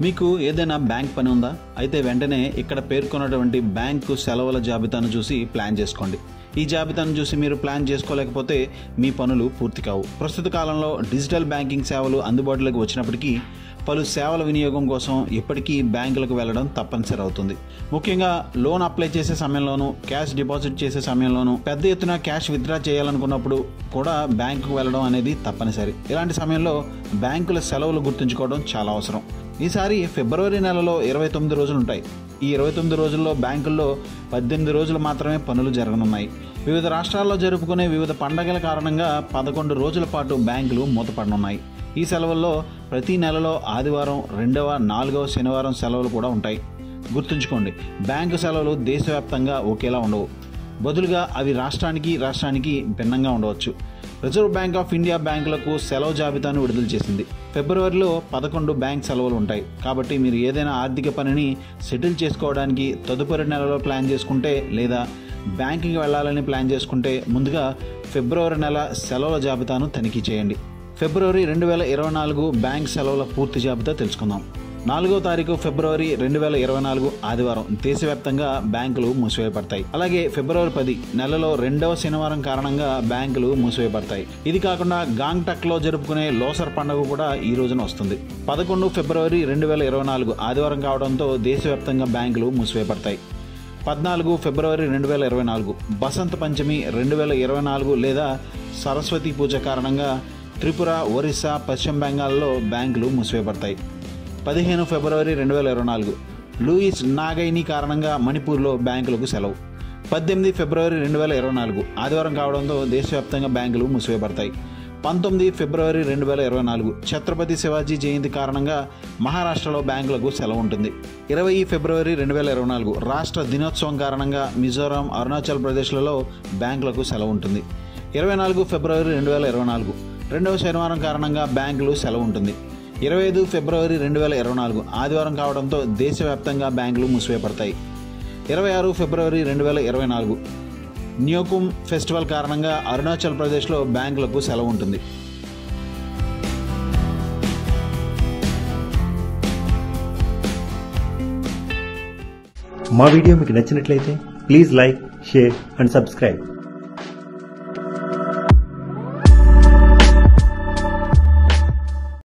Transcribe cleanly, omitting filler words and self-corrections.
మీకు ఏదైనా బ్యాంక్ పని ఉందా? అయితే వెంటనే ఇక్కడ పేర్కొన్నటువంటి బ్యాంకు సెలవుల జాబితాను చూసి ప్లాన్ చేసుకోండి. ఈ జాబితాను చూసి మీరు ప్లాన్ చేసుకోలేకపోతే మీ పనులు పూర్తి కావు. ప్రస్తుత కాలంలో డిజిటల్ బ్యాంకింగ్ సేవలు అందుబాటులోకి వచ్చినప్పటికీ పలు సేవల వినియోగం కోసం ఇప్పటికీ బ్యాంకులకు వెళ్లడం తప్పనిసరి అవుతుంది. ముఖ్యంగా లోన్ అప్లై చేసే సమయంలోనూ, క్యాష్ డిపాజిట్ చేసే సమయంలోనూ, పెద్ద ఎత్తున క్యాష్ విత్డ్రా చేయాలనుకున్నప్పుడు కూడా బ్యాంకుకు వెళ్లడం అనేది తప్పనిసరి. ఇలాంటి సమయంలో బ్యాంకుల సెలవులు గుర్తుంచుకోవడం చాలా అవసరం. ఈసారి ఫిబ్రవరి నెలలో 29 రోజులుంటాయి. ఈ 29 రోజుల్లో బ్యాంకుల్లో 18 రోజులు మాత్రమే పనులు జరగనున్నాయి. వివిధ రాష్ట్రాల్లో జరుపుకునే వివిధ పండగల కారణంగా 11 రోజుల పాటు బ్యాంకులు మూతపడనున్నాయి. ఈ సెలవుల్లో ప్రతి నెలలో ఆదివారం, 2వ, 4వ శనివారం సెలవులు కూడా ఉంటాయి. గుర్తుంచుకోండి, బ్యాంకు సెలవులు దేశవ్యాప్తంగా ఒకేలా ఉండవు. బదులుగా అవి రాష్ట్రానికి భిన్నంగా ఉండవచ్చు. రిజర్వ్ బ్యాంక్ ఆఫ్ ఇండియా బ్యాంకులకు సెలవు జాబితాను విడుదల చేసింది. ఫిబ్రవరిలో 11 బ్యాంక్ సెలవులు ఉంటాయి. కాబట్టి మీరు ఏదైనా ఆర్థిక పనిని సెటిల్ చేసుకోవడానికి తదుపరి నెలలో ప్లాన్ చేసుకుంటే, లేదా బ్యాంకుకి వెళ్లాలని ప్లాన్ చేసుకుంటే ముందుగా ఫిబ్రవరి నెల సెలవుల జాబితాను తనిఖీ చేయండి. ఫిబ్రవరి 2024 బ్యాంక్ సెలవుల పూర్తి జాబితా తెలుసుకుందాం. 4వ తారీఖు ఫిబ్రవరి 2024 ఆదివారం దేశవ్యాప్తంగా బ్యాంకులు మూసివేయబడతాయి. అలాగే ఫిబ్రవరి 10 నెలలో 2వ శనివారం కారణంగా బ్యాంకులు మూసివేయబడతాయి. ఇది కాకుండా గాంగ్టక్లో జరుపుకునే లోసర్ పండుగ కూడా ఈ రోజున వస్తుంది. 11 ఫిబ్రవరి 2024 ఆదివారం కావడంతో దేశవ్యాప్తంగా బ్యాంకులు మూసివేయబడతాయి. 14 ఫిబ్రవరి 2024 బసంత పంచమి 2024 లేదా సరస్వతి పూజ కారణంగా త్రిపుర, ఒరిస్సా, పశ్చిమ బెంగాల్లో బ్యాంకులు మూసివేయబడతాయి. 15 ఫిబ్రవరి 2024 లూయిస్ నాగైని కారణంగా మణిపూర్లో బ్యాంకులకు సెలవు. 18 ఫిబ్రవరి 2024 ఆదివారం కావడంతో దేశవ్యాప్తంగా బ్యాంకులు మూసివేయబడతాయి. 19 ఫిబ్రవరి 2024 ఛత్రపతి శివాజీ జయంతి కారణంగా మహారాష్ట్రలో బ్యాంకులకు సెలవు ఉంటుంది. 20 ఫిబ్రవరి 2024 రాష్ట్ర దినోత్సవం కారణంగా మిజోరాం, అరుణాచల్ ప్రదేశ్లలో బ్యాంకులకు సెలవు ఉంటుంది. 24 ఫిబ్రవరి 2024 2వ శనివారం కారణంగా బ్యాంకులు సెలవు ఉంటుంది. 25 ఫిబ్రవరి 2024 ఆదివారం కావడంతో దేశవ్యాప్తంగా బ్యాంకులు మూసివేయబడతాయి. 26 ఫిబ్రవరి 2024 న్యోకుమ్ ఫెస్టివల్ కారణంగా అరుణాచల్ ప్రదేశ్లో బ్యాంకులకు సెలవు ఉంటుంది. మా వీడియో మీకు నచ్చినట్లయితే please like, share and subscribe.